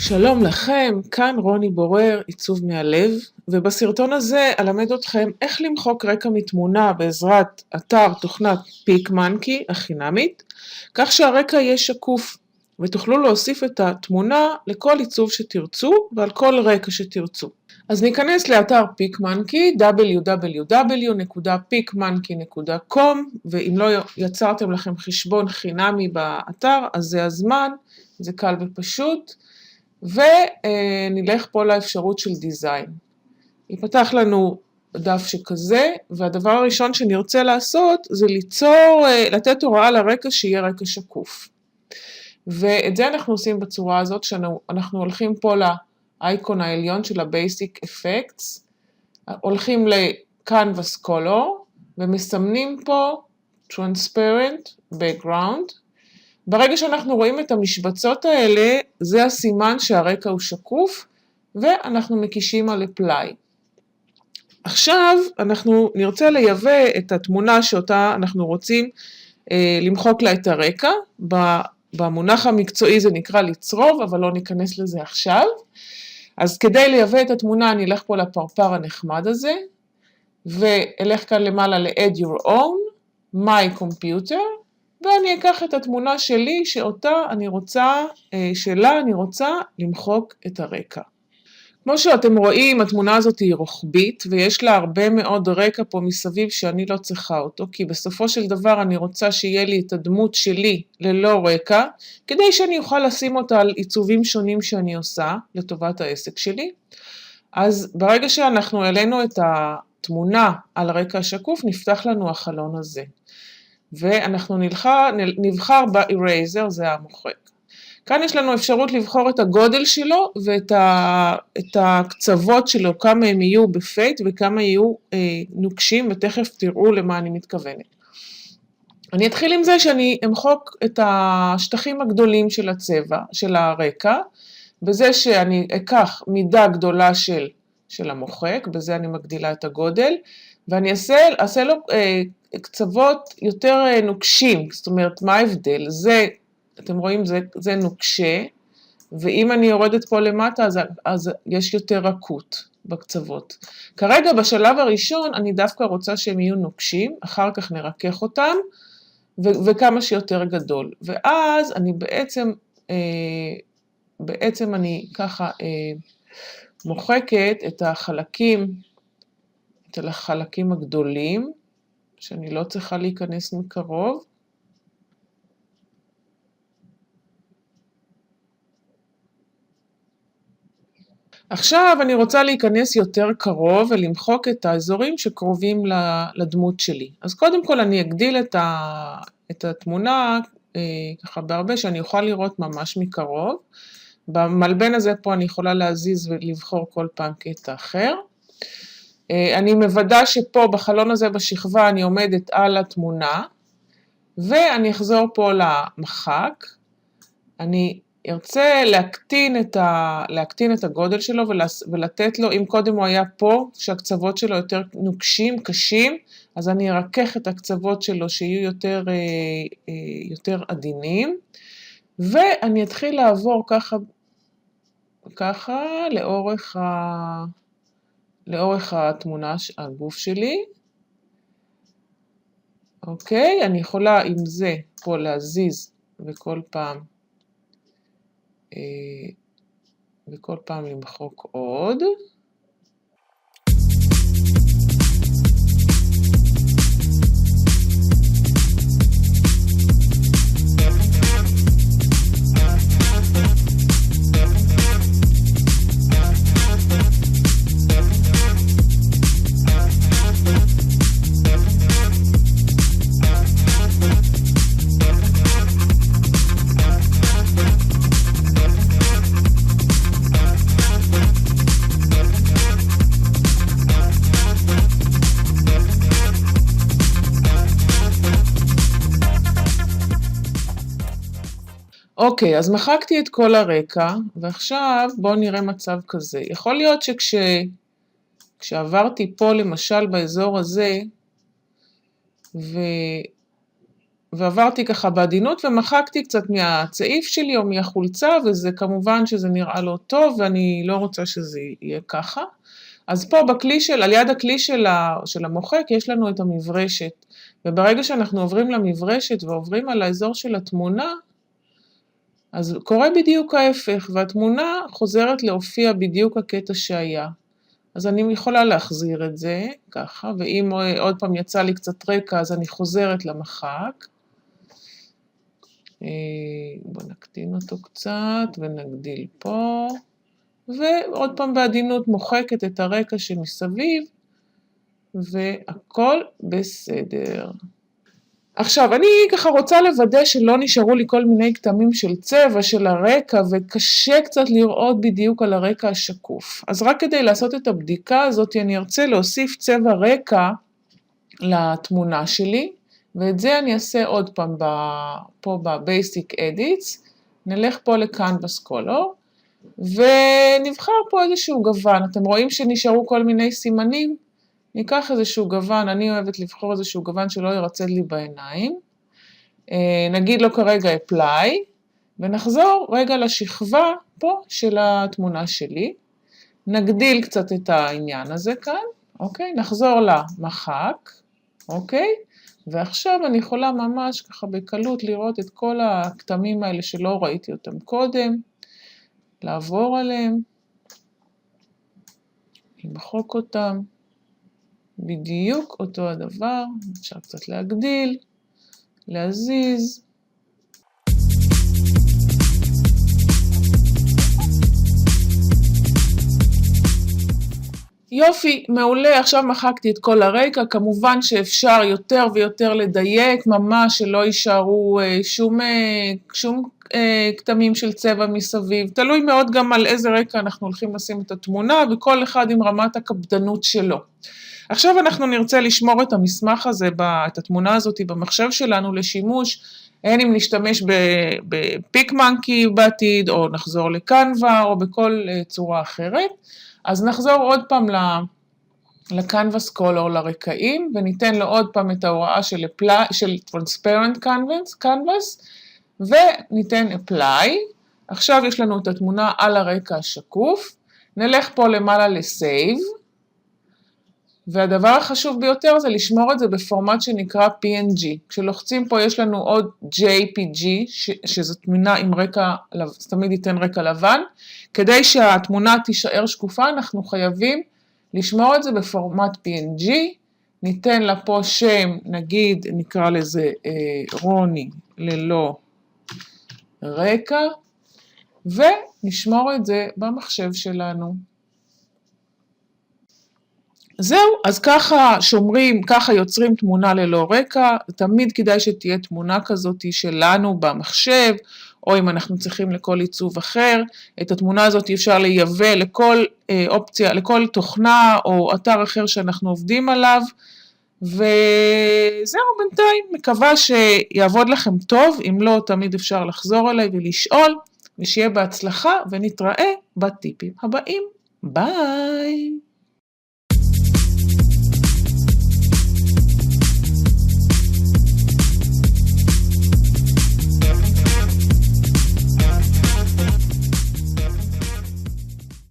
שלום לכם, כאן רוני בורר, עיצוב מהלב, ובסרטון הזה אלמד אתכם איך למחוק רקע מתמונה בעזרת אתר תוכנת PicMonkey החינמית, כך שהרקע יהיה שקוף, ותוכלו להוסיף את התמונה לכל עיצוב שתרצו ועל כל רקע שתרצו. אז ניכנס לאתר PicMonkey, www.picmonkey.com, ואם לא יצרתם לכם חשבון חינמי באתר, אז זה הזמן, זה קל ופשוט. ונלך פה לאפשרות של דיזיין. ייפתח לנו דף שכזה, והדבר הראשון שנרצה לעשות זה לתת הוראה לרקע שיהיה רקע שקוף. ואת זה אנחנו עושים בצורה הזאת, שאנחנו הולכים פה לאייקון העליון של ה-Basic Effects, הולכים ל-Canvas Color, ומסמנים פה Transparent Background. ברגע שאנחנו רואים את המשבצות האלה, זה הסימן שהרקע הוא שקוף, ואנחנו מקישים על Apply. עכשיו אנחנו נרצה לייבא את התמונה שאותה אנחנו רוצים למחוק לה את הרקע. במונח המקצועי זה נקרא לצרוב, אבל לא ניכנס לזה עכשיו. אז כדי לייבא את התמונה אני אלך פה לפרפר הנחמד הזה, ואלך כאן למעלה ל-Add Your Own, My Computer, ואני אקח את התמונה שלי שלה אני רוצה למחוק את הרקע. כמו שאתם רואים, התמונה הזאת היא רוחבית, ויש לה הרבה מאוד רקע פה מסביב שאני לא צריכה אותו, כי בסופו של דבר אני רוצה שיהיה לי את הדמות שלי ללא רקע, כדי שאני אוכל לשים אותה על עיצובים שונים שאני עושה לטובת העסק שלי. אז ברגע שאנחנו העלינו את התמונה על רקע שקוף, נפתח לנו החלון הזה. ואנחנו נבחר ב-Eraser, זה המוחק. כאן יש לנו אפשרות לבחור את הגודל שלו ואת הקצוות שלו, כמה הם יהיו בפייט וכמה יהיו נוקשים, ותכף תראו למה אני מתכוונת. אני אתחיל עם זה שאני אמחוק את השטחים הגדולים של הצבע, של הרקע, בזה שאני אקח מידה גדולה של המוחק, בזה אני מגדילה את הגודל, ואני אעשה לו קצוות יותר נוקשים. זאת אומרת, מה ההבדל? אתם רואים, זה נוקשה, ואם אני יורדת פה למטה, אז יש יותר רכות בקצוות. כרגע בשלב הראשון אני דווקא רוצה שהם יהיו נוקשים, אחר כך נרכך אותם, וכמה שיותר גדול. ואז אני בעצם אני ככה מוחקת את החלקים הגדולים, שאני לא צריכה להיכנס מקרוב. עכשיו אני רוצה להיכנס יותר קרוב ולמחוק את האזורים שקרובים לדמות שלי. אז קודם כל אני אגדיל את התמונה ככה בהרבה שאני אוכל לראות ממש מקרוב. במלבן הזה פה אני יכולה להזיז ולבחור כל פעם קטע אחר. אני מוודא שפה בחלון הזה בשכבה אני עומדת על התמונה, ואני אחזור פה למחק. אני ארצה להקטין את הגודל שלו ולתת לו, אם קודם הוא היה פה, שהקצוות שלו יותר נוקשים, קשים, אז אני ארכך את הקצוות שלו שיהיו יותר עדינים, ואני אתחיל לעבור ככה לאורך התמונה, הגוף שלי. אוקיי, אני יכולה עם זה פה להזיז וכל פעם למחוק עוד. אוקיי, אז מחקתי את כל הרקע, ועכשיו בואו נראה מצב כזה. יכול להיות כשעברתי פה למשל באזור הזה, ועברתי ככה בעדינות ומחקתי קצת מהצעיף שלי או מהחולצה, וזה כמובן שזה נראה לא טוב ואני לא רוצה שזה יהיה ככה. אז פה בכלי על יד הכלי של המוחק יש לנו את המברשת, וברגע שאנחנו עוברים למברשת ועוברים על האזור של התמונה, אז קורה בדיוק ההפך, והתמונה חוזרת להופיע בדיוק הקטע שהיה. אז אני יכולה להחזיר את זה ככה, ואם עוד פעם יצא לי קצת רקע, אז אני חוזרת למחק. בואו נקטין אותו קצת ונגדיל פה. ועוד פעם בעדינות מוחקת את הרקע שמסביב, והכל בסדר. עכשיו, אני ככה רוצה לוודא שלא נשארו לי כל מיני כתמים של צבע של הרקע, וקשה קצת לראות בדיוק על הרקע השקוף. אז רק כדי לעשות את הבדיקה הזאת, אני ארצה להוסיף צבע רקע לתמונה שלי, ואת זה אני אעשה עוד פעם פה ב-Basic Edits, נלך פה ל-Canvas Color, ונבחר פה איזשהו גוון. אתם רואים שנשארו כל מיני סימנים? ניקח איזשהו גוון, אני אוהבת לבחור איזשהו גוון שלא ירצד לי בעיניים. נגיד לו כרגע Apply, ונחזור רגע לשכבה פה של התמונה שלי. נגדיל קצת את העניין הזה כאן, אוקיי? נחזור למחק, אוקיי? ועכשיו אני יכולה ממש ככה בקלות לראות את כל הכתמים האלה שלא ראיתי אותם קודם. לעבור עליהם, למחוק אותם, בדיוק אותו הדבר, אפשר קצת להגדיל, להזיז. יופי, מעולה, עכשיו מחקתי את כל הרקע, כמובן שאפשר יותר ויותר לדייק, ממש שלא יישארו שום כתמים של צבע מסביב, תלוי מאוד גם על איזה רקע אנחנו הולכים לשים את התמונה, וכל אחד עם רמת הקפדנות שלו. עכשיו אנחנו נרצה לשמור את המסמך הזה, את התמונה הזאת במחשב שלנו לשימוש, הן אם נשתמש בפיק-מנקי בעתיד, או נחזור לקנווה, או בכל צורה אחרת. אז נחזור עוד פעם ל-Canvas Color לרקעים, וניתן לו עוד פעם את ההוראה של Transparent Canvas, וניתן Apply. עכשיו יש לנו את התמונה על הרקע השקוף. נלך פה למעלה ל-Save, והדבר החשוב ביותר זה לשמור את זה בפורמט שנקרא PNG. כשלוחצים פה יש לנו עוד JPG, שזו תמונה עם רקע, תמיד ייתן רקע לבן. כדי שהתמונה תישאר שקופה, אנחנו חייבים לשמור את זה בפורמט PNG. ניתן לה פה שם, נגיד, נקרא לזה רוני ללא רקע, ונשמור את זה במחשב שלנו. זהו, אז ככה שומרים, ככה יוצרים תמונה ללא רקע, תמיד כדאי שתהיה תמונה כזאת שלנו במחשב, או אם אנחנו צריכים לכל עיצוב אחר, את התמונה הזאת אפשר לייבא לכל אופציה, לכל תוכנה או אתר אחר שאנחנו עובדים עליו, וזהו בינתיים, מקווה שיעבוד לכם טוב, אם לא תמיד אפשר לחזור אליי ולשאול, ושיהיה בהצלחה ונתראה בטיפים הבאים. ביי!